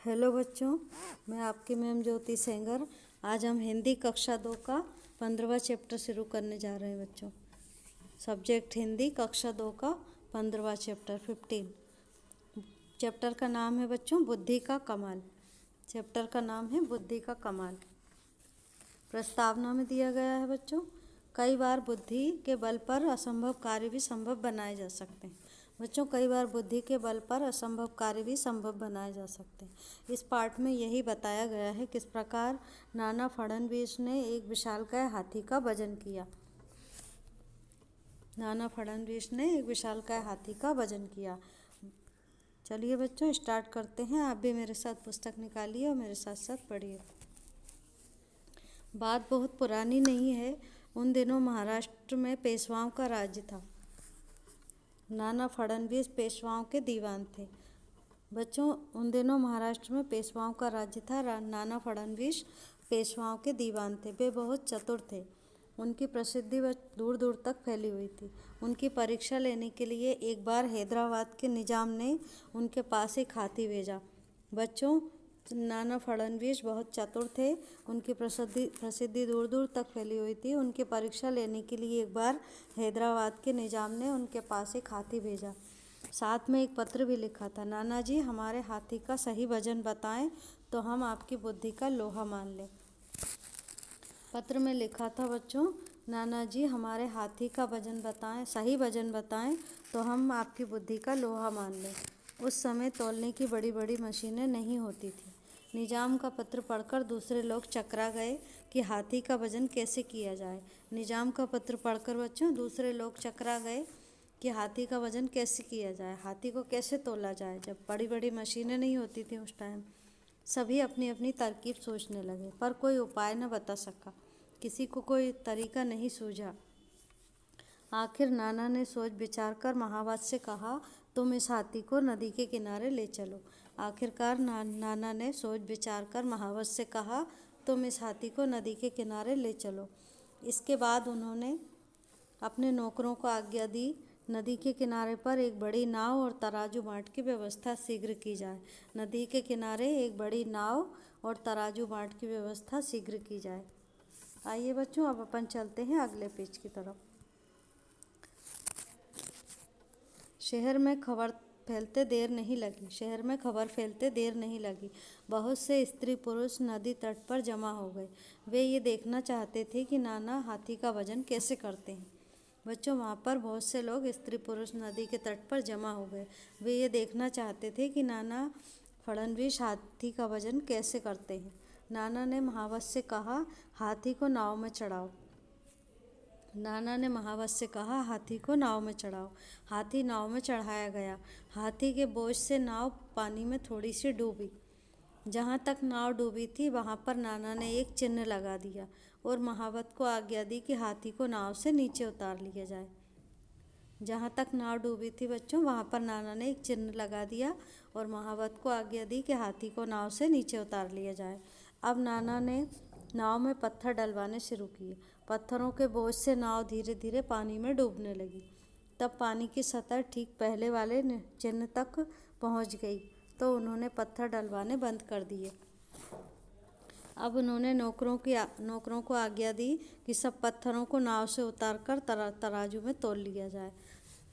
Hello बच्चों, मैं आपकी मैम ज्योति सेंगर। आज हम हिंदी कक्षा 2 का 15वां चैप्टर शुरू करने जा रहे हैं बच्चों। सब्जेक्ट हिंदी कक्षा 2 का 15वां चैप्टर 15। चैप्टर का नाम है बच्चों बुद्धि का कमाल। चैप्टर का नाम है बुद्धि का कमाल। प्रस्तावना में दिया गया है बच्चों, कई बार बुद्धि के बल पर असंभव कार्य भी संभव बनाए जा सकते हैं। बच्चों, कई बार बुद्धि के बल पर असंभव कार्य भी संभव बनाए जा सकते हैं। इस पाठ में यही बताया गया है किस प्रकार नाना फडणवीस ने एक विशालकाय हाथी का वजन किया। नाना फडणवीस ने एक विशालकाय हाथी का वजन किया। चलिए बच्चों स्टार्ट करते हैं। आप भी मेरे साथ पुस्तक निकालिए और मेरे साथ साथ पढ़िए। बात बहुत पुरानी नहीं है। उन दिनों महाराष्ट्र में पेशवाओं का राज्य था। नाना फडणवीस पेशवाओं के दीवान थे। बच्चों, उन दिनों महाराष्ट्र में पेशवाओं का राज्य था। नाना फडणवीस पेशवाओं के दीवान थे। वे बहुत चतुर थे। उनकी प्रसिद्धि दूर दूर तक फैली हुई थी। उनकी परीक्षा लेने के लिए एक बार हैदराबाद के निजाम ने उनके पास एक हाथी भेजा। बच्चों, नाना फडणवीस बहुत चतुर थे। उनकी प्रसिद्धि दूर दूर तक फैली हुई थी। उनकी परीक्षा लेने के लिए एक बार हैदराबाद के निजाम ने उनके पास एक हाथी भेजा। साथ में एक पत्र भी लिखा था, नाना जी हमारे हाथी का सही वजन बताएं तो हम आपकी बुद्धि का लोहा मान लें। पत्र में लिखा था बच्चों, नाना जी हमारे हाथी का वजन बताएं, सही वजन बताएं तो हम आपकी बुद्धि का लोहा मान लें। उस समय तौलने की बड़ी बड़ी मशीनें नहीं होती थी। निजाम का पत्र पढ़कर दूसरे लोग चकरा गए कि हाथी का वजन कैसे किया जाए। निजाम का पत्र पढ़कर बच्चों दूसरे लोग चकरा गए कि हाथी का वजन कैसे किया जाए, हाथी को कैसे तोला जाए। जब बड़ी बड़ी मशीनें नहीं होती थी उस टाइम, सभी अपनी अपनी तरकीब सोचने लगे, पर कोई उपाय न बता सका। किसी को कोई तरीका नहीं सूझा। आखिर नाना ने सोच विचार कर महावत से कहा, तुम इस हाथी को नदी के किनारे ले चलो। आखिरकार नाना ने सोच विचार कर महावत से कहा, तुम इस हाथी को नदी के किनारे ले चलो। इसके बाद उन्होंने अपने नौकरों को आज्ञा दी, नदी के किनारे पर एक बड़ी नाव और तराजू बाट की व्यवस्था शीघ्र की जाए। नदी के किनारे एक बड़ी नाव और तराजू बाट की व्यवस्था शीघ्र की जाए। आइए बच्चों, अब अपन चलते हैं अगले पेज की तरफ। शहर में खबर फैलते देर नहीं लगी। शहर में खबर फैलते देर नहीं लगी। बहुत से स्त्री पुरुष नदी तट पर जमा हो गए। वे ये देखना चाहते थे कि नाना हाथी का वजन कैसे करते हैं। बच्चों, वहाँ पर बहुत से लोग स्त्री पुरुष नदी के तट पर जमा हो गए। वे ये देखना चाहते थे कि नाना फडणवीस हाथी का वजन कैसे करते हैं। नाना ने महावत से कहा, हाथी को नाव में चढ़ाओ। नाना ने महावत से कहा, हाथी को नाव में चढ़ाओ। हाथी नाव में चढ़ाया गया। हाथी के बोझ से नाव पानी में थोड़ी सी डूबी। जहाँ तक नाव डूबी थी वहाँ पर नाना ने एक चिन्ह लगा दिया और महावत को आज्ञा दी कि हाथी को नाव से नीचे उतार लिया जाए। जहाँ तक नाव डूबी थी बच्चों, वहाँ पर नाना ने एक चिन्ह लगा दिया और महावत को आज्ञा दी कि हाथी को नाव से नीचे उतार लिया जाए। अब नाना ने नाव में पत्थर डलवाने शुरू किए। पत्थरों के बोझ से नाव धीरे धीरे पानी में डूबने लगी। तब पानी की सतह ठीक पहले वाले चिन्ह तक पहुँच गई तो उन्होंने पत्थर डलवाने बंद कर दिए। अब उन्होंने नौकरों को आज्ञा दी कि सब पत्थरों को नाव से उतारकर तराजू में तौल लिया जाए।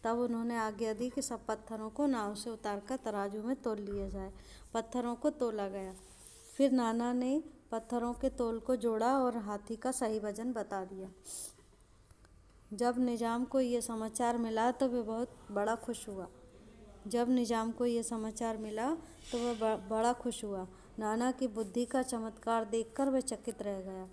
तब उन्होंने आज्ञा दी कि सब पत्थरों को नाव से उतारकर तराजू में तौल लिया जाए। पत्थरों को तोला गया। फिर नाना ने पत्थरों के तोल को जोड़ा और हाथी का सही वजन बता दिया। जब निजाम को ये समाचार मिला तो वह बहुत बड़ा खुश हुआ। जब निजाम को ये समाचार मिला तो वह बड़ा खुश हुआ। नाना की बुद्धि का चमत्कार देखकर वह चकित रह गया।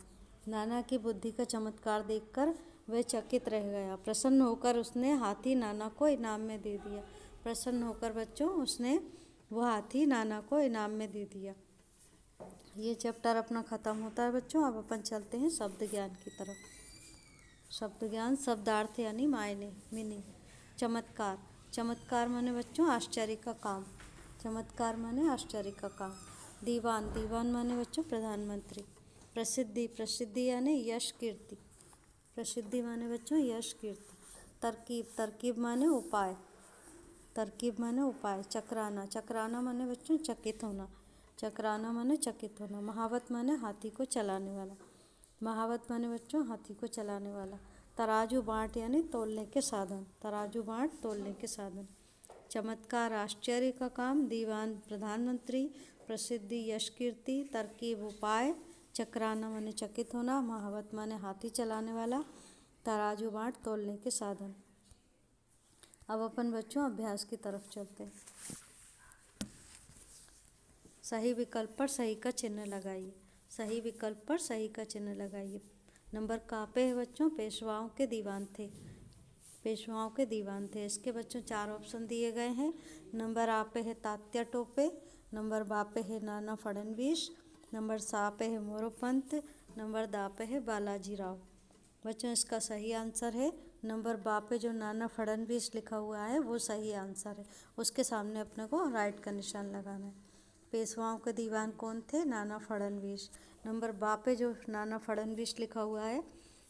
नाना की बुद्धि का चमत्कार देखकर वह चकित रह गया। प्रसन्न होकर उसने हाथी नाना को इनाम में दे दिया। प्रसन्न होकर बच्चों उसने वह हाथी नाना को इनाम में दे दिया। ये चैप्टर अपना ख़त्म होता है बच्चों। अब अपन चलते हैं शब्द ज्ञान की तरफ। शब्द ज्ञान, शब्दार्थ यानी मायने, मीनिंग। चमत्कार। चमत्कार माने बच्चों आश्चर्य का काम। चमत्कार माने आश्चर्य का काम। दीवान। दीवान माने बच्चों प्रधानमंत्री। प्रसिद्धि। प्रसिद्धि यानी यश कीर्ति। प्रसिद्धि माने बच्चों यश कीर्ति। तरकीब। तरकीब माने उपाय। तरकीब माने उपाय। चकराना। चकराना माने बच्चों चकित होना। चक्राना माने चकित होना। महावत माने हाथी को चलाने वाला। महावत माने बच्चों हाथी को चलाने वाला। तराजू बाँट यानी तोलने के साधन। तराजू बाँट तोलने के साधन। चमत्कार आश्चर्य का काम। दीवान प्रधानमंत्री। प्रसिद्धि यश कीर्ति। तरकीब उपाय। चक्राना माने चकित होना। महावत माने हाथी चलाने वाला। तराजू बाँट तोलने के साधन। अब अपन बच्चों अभ्यास की तरफ चलते हैं। सही विकल्प पर सही का चिन्ह लगाइए। सही विकल्प पर सही का चिन्ह लगाइए। नंबर का पे है बच्चों पेशवाओं के दीवान थे। पेशवाओं के दीवान थे। इसके बच्चों 4 ऑप्शन दिए गए हैं। नंबर आ पे है तात्या टोपे। नंबर बा पे है नाना फडणवीस। नंबर सा पे है मोरोपंत। नंबर दा पे है बालाजी राव। बच्चों इसका सही आंसर है नंबर बा पे जो नाना फडणवीस लिखा हुआ है वो सही आंसर है। उसके सामने अपने को राइट का निशान लगाना है। पेशवाओं के दीवान कौन थे? नाना फडणवीस। नंबर बा पे जो नाना फडणवीस लिखा हुआ है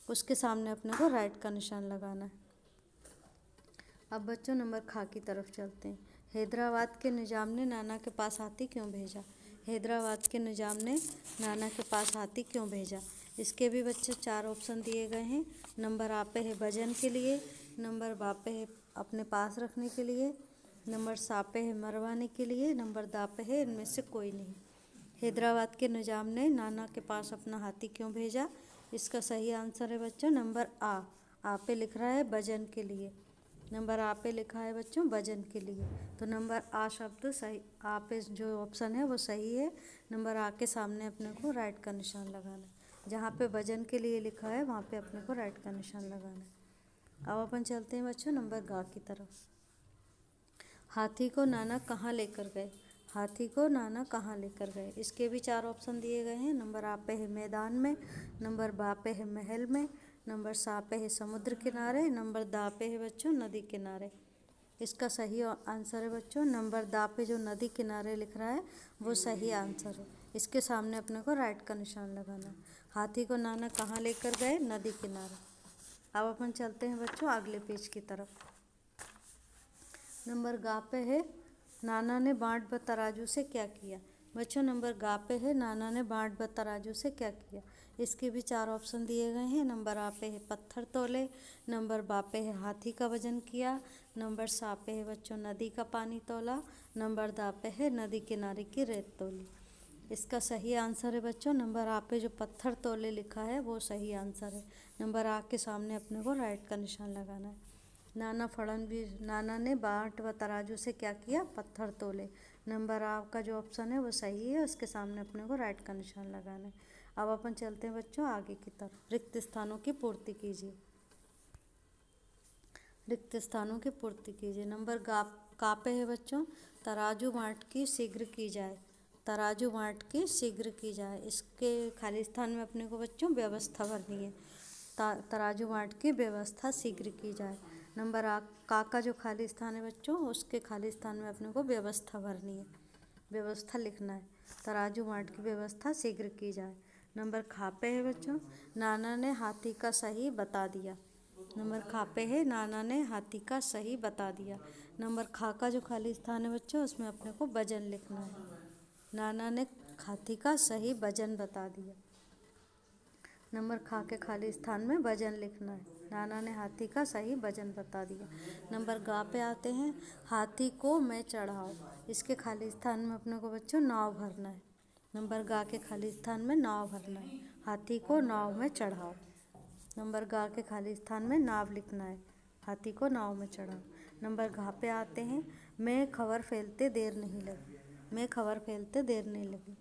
उसके सामने अपने को राइट का निशान लगाना है। अब बच्चों नंबर खा की तरफ चलते हैं। हैदराबाद के निजाम ने नाना के पास हाथी क्यों भेजा? हैदराबाद के निजाम ने नाना के पास हाथी क्यों भेजा? इसके भी बच्चे 4 ऑप्शन दिए गए हैं। नंबर आ पे है वजन के लिए। नंबर बा पे है अपने पास रखने के लिए। नंबर सा पे है मरवाने के लिए। नंबर दा पे है इनमें से कोई नहीं। हैदराबाद के निजाम ने नाना के पास अपना हाथी क्यों भेजा? इसका सही आंसर है बच्चों नंबर आ पे लिख रहा है वजन के लिए। नंबर आ पे लिखा है बच्चों वजन के लिए। तो नंबर आ शब्द सही, आ पे जो ऑप्शन है वो सही है। नंबर आ के सामने अपने को राइट का निशान लगाना है। जहाँ पे वजन के लिए लिखा है वहाँ पे अपने को राइट का निशान लगाना है। अब अपन चलते हैं बच्चों नंबर गा की तरफ। हाथी को नाना कहाँ लेकर गए? हाथी को नाना कहाँ लेकर गए? इसके भी 4 ऑप्शन दिए गए हैं। नंबर आ पे है मैदान में। नंबर बा पे है महल में। नंबर सा पे है समुद्र किनारे। नंबर दा पे है बच्चों नदी किनारे। इसका सही आंसर है बच्चों नंबर दा पे जो नदी किनारे लिख रहा है वो सही आंसर है। इसके सामने अपने को राइट का निशान लगाना है। हाथी को नाना कहाँ लेकर गए? नदी किनारे। अब अपन चलते हैं बच्चों अगले पेज की तरफ। नंबर गा पे है नाना ने बाँट व तराजू से क्या किया? बच्चों नंबर गा पे है नाना ने बाँट व तराजू से क्या किया? इसके भी 4 ऑप्शन दिए गए हैं। नंबर आ पे है पत्थर तोले। नंबर बा पे है हाथी का वजन किया। नंबर सा पे है बच्चों नदी का पानी तोला। नंबर दा पे है नदी किनारे की रेत तोली। इसका सही आंसर है बच्चों नंबर आ पे जो पत्थर तोले लिखा है वो सही आंसर है। नंबर आ के सामने अपने को राइट का निशान लगाना है। नाना फडणवीस नाना ने बाँट व तराजू से क्या किया? पत्थर तोले। नंबर आ का जो ऑप्शन है वो सही है। उसके सामने अपने को राइट का निशान लगाना है। अब अपन चलते हैं बच्चों आगे की तरफ। रिक्त स्थानों की पूर्ति कीजिए। रिक्त स्थानों की पूर्ति कीजिए। नंबर का पे है बच्चों तराजू बाँट की शीघ्र की जाए। तराजू बाँट की शीघ्र की जाए। इसके खाली स्थान में अपने को बच्चों व्यवस्था भरनी है। तराजू बाँट की व्यवस्था शीघ्र की जाए। नंबर का जो खाली स्थान है बच्चों उसके खाली स्थान में अपने को व्यवस्था भरनी है। व्यवस्था लिखना है। तराजू बाँट की व्यवस्था शीघ्र की जाए। नंबर खा पे है बच्चों नाना ने हाथी का सही बता दिया। नंबर खा पे है नाना ने हाथी का सही बता दिया। नंबर खा का जो खाली स्थान है बच्चों उसमें अपने को वजन लिखना है। नाना ने हाथी का सही वजन बता दिया। नंबर खा के खाली स्थान में वजन लिखना है। नाना ने हाथी का सही वजन बता दिया। नंबर गा पे आते हैं हाथी को मैं चढ़ाओ। इसके खाली स्थान में अपने को बच्चों नाव भरना है। नंबर गा के खाली स्थान में नाव भरना है। हाथी को नाव में चढ़ाओ। नंबर गा के खाली स्थान में नाव लिखना है। हाथी को नाव में चढ़ाओ। नंबर घा पे आते हैं मैं खबर फैलते देर नहीं लगी। मैं खबर फैलते देर नहीं लगी।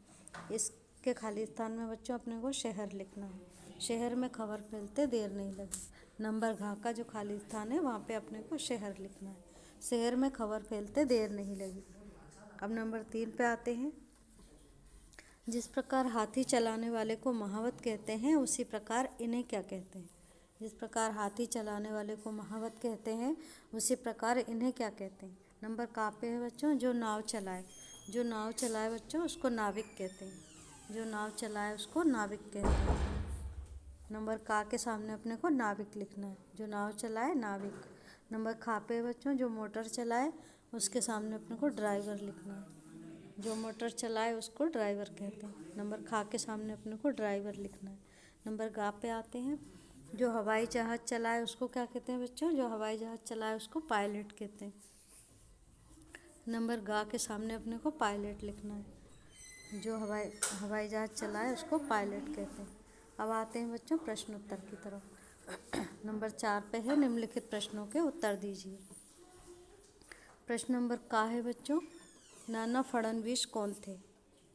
इसके खाली स्थान में बच्चों अपने को शहर लिखना है। शहर में खबर फैलते देर नहीं लगी। नंबर घा का जो खाली स्थान है वहाँ पे अपने को शहर लिखना है। शहर में खबर फैलते देर नहीं लगी। अब नंबर 3 पे आते हैं। जिस प्रकार हाथी चलाने वाले को महावत कहते हैं उसी प्रकार इन्हें क्या कहते हैं? जिस प्रकार हाथी चलाने वाले को महावत कहते हैं उसी प्रकार इन्हें क्या कहते हैं? नंबर का पे है बच्चों जो नाव चलाए। जो नाव चलाए बच्चों उसको नाविक कहते हैं। जो नाव चलाए उसको नाविक कहते हैं। नंबर का के सामने अपने को नाविक लिखना है। जो नाव चलाए नाविक। नंबर खा पे बच्चों जो मोटर चलाए उसके सामने अपने को ड्राइवर लिखना है। जो मोटर चलाए उसको ड्राइवर कहते हैं। नंबर खा के सामने अपने को ड्राइवर लिखना है। नंबर गा पे आते हैं। जो हवाई जहाज़ चलाए उसको क्या कहते हैं बच्चों? जो हवाई जहाज़ चलाए उसको पायलट कहते हैं। नंबर गा के सामने अपने को पायलट लिखना है। जो हवाई जहाज़ चलाए उसको पायलट कहते हैं। अब आते हैं बच्चों प्रश्न उत्तर की तरफ। नंबर 4 पे है निम्नलिखित प्रश्नों के उत्तर दीजिए। प्रश्न नंबर का है बच्चों, नाना फडणवीस कौन थे?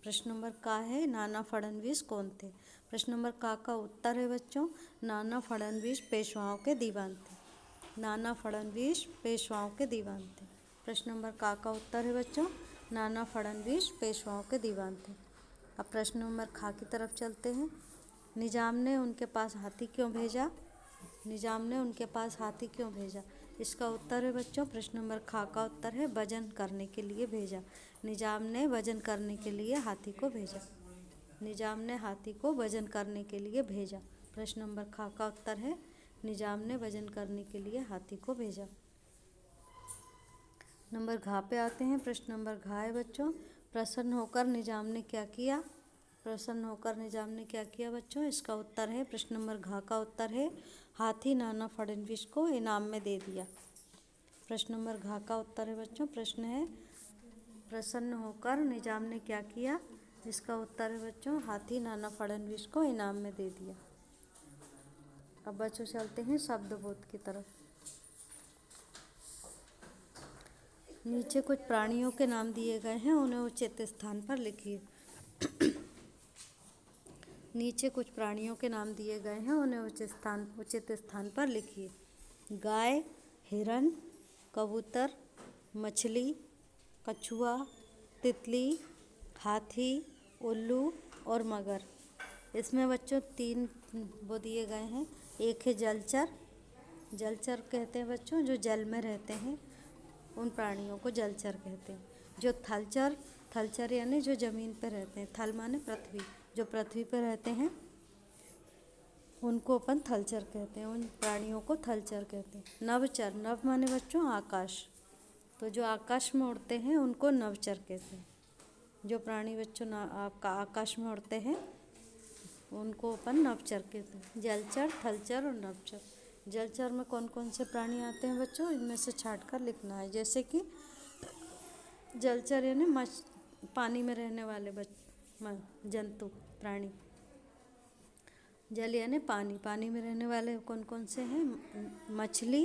प्रश्न नंबर का है नाना फडणवीस कौन थे? प्रश्न नंबर का उत्तर है बच्चों, नाना फडणवीस पेशवाओं के दीवान थे। नाना फडणवीस पेशवाओं के दीवान थे। प्रश्न नंबर का उत्तर है बच्चों, नाना फडणवीस पेशवाओं के दीवान थे। अब प्रश्न नंबर खा की तरफ चलते हैं। निजाम ने उनके पास हाथी क्यों भेजा? निजाम ने उनके पास हाथी क्यों भेजा? इसका उत्तर है बच्चों, प्रश्न नंबर खा का उत्तर है वजन करने के लिए भेजा। निजाम ने वजन करने के लिए हाथी को भेजा। निजाम ने हाथी को वजन करने के लिए भेजा। प्रश्न नंबर खा का उत्तर है निजाम ने वजन करने के लिए हाथी को भेजा। नंबर घा पे आते हैं। प्रश्न नंबर घा है बच्चों, प्रसन्न होकर निजाम ने क्या किया? प्रसन्न होकर निजाम ने क्या किया बच्चों? इसका उत्तर है, प्रश्न नंबर घा का उत्तर है हाथी नाना फडणवीस को इनाम में दे दिया। प्रश्न नंबर घा का उत्तर है बच्चों, प्रश्न है प्रसन्न होकर निजाम ने क्या किया? इसका उत्तर है बच्चों, हाथी नाना फडणवीस को इनाम में दे दिया। अब बच्चों चलते हैं शब्दबोध की तरफ। नीचे कुछ प्राणियों के नाम दिए गए हैं, उन्हें उचित स्थान पर लिखिए। नीचे कुछ प्राणियों के नाम दिए गए हैं, उन्हें उचित स्थान पर लिखिए। गाय, हिरन, कबूतर, मछली, कछुआ, तितली, हाथी, उल्लू और मगर। इसमें बच्चों 3 वो दिए गए हैं। एक है जलचर। जलचर कहते हैं बच्चों जो जल में रहते हैं, उन प्राणियों को जलचर कहते हैं। जो थलचर, थलचर यानी जो ज़मीन पर रहते हैं, थल माने पृथ्वी, जो पृथ्वी पर रहते हैं उनको अपन थलचर कहते हैं, उन प्राणियों को थलचर कहते हैं। नवचर, नव माने बच्चों आकाश, तो जो आकाश में उड़ते हैं उनको नवचर कहते हैं। जो प्राणी बच्चों आकाश में उड़ते हैं उनको अपन नवचर कहते हैं। जलचर, थलचर और नवचर। जलचर में कौन कौन से प्राणी आते हैं बच्चों? इनमें से छांट कर लिखना है। जैसे कि जलचर यानी पानी में रहने वाले जंतु, प्राणी। जल यानी पानी, पानी में रहने वाले कौन कौन से हैं? मछली,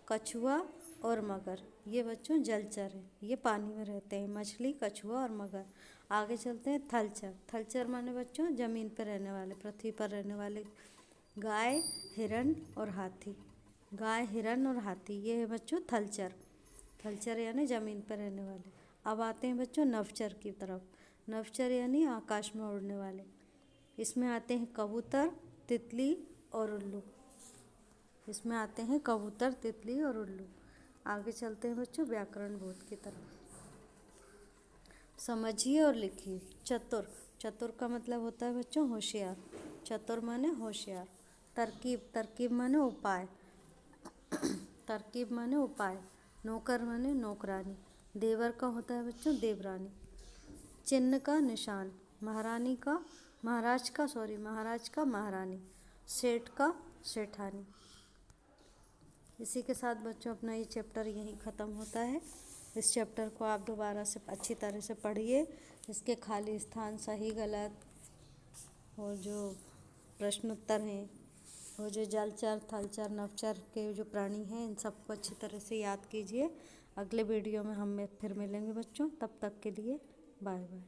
कछुआ और मगर। ये बच्चों जलचर है, ये पानी में रहते हैं, मछली, कछुआ और मगर। आगे चलते हैं थलचर। थलचर माने बच्चों ज़मीन पर रहने वाले, पृथ्वी पर रहने वाले। गाय, हिरन और हाथी। गाय, हिरन और हाथी, ये है बच्चों थलचर। थलचर यानी ज़मीन पर रहने वाले। अब आते हैं बच्चों नवचर की तरफ। नवचर यानी आकाश में उड़ने वाले। इसमें आते हैं कबूतर, तितली और उल्लू। इसमें आते हैं कबूतर, तितली और उल्लू। आगे चलते हैं बच्चों व्याकरण बोध की तरफ। समझिए और लिखिए। चतुर, चतुर का मतलब होता है बच्चों होशियार। चतुर माने होशियार। तरकीब, तरकीब माने उपाय। तरकीब माने उपाय। नौकर माने नौकरानी। देवर का होता है बच्चों देवरानी। चिन्ह का निशान, महाराज का महारानी। सेठ का सेठानी। इसी के साथ बच्चों अपना ये चैप्टर यहीं ख़त्म होता है। इस चैप्टर को आप दोबारा से अच्छी तरह से पढ़िए। इसके खाली स्थान, सही गलत और जो प्रश्न उत्तर हैं और जो जलचर, थलचर, नवचर के जो प्राणी हैं, इन सबको अच्छी तरह से याद कीजिए। अगले वीडियो में हम फिर मिलेंगे बच्चों, तब तक के लिए बाय बाय।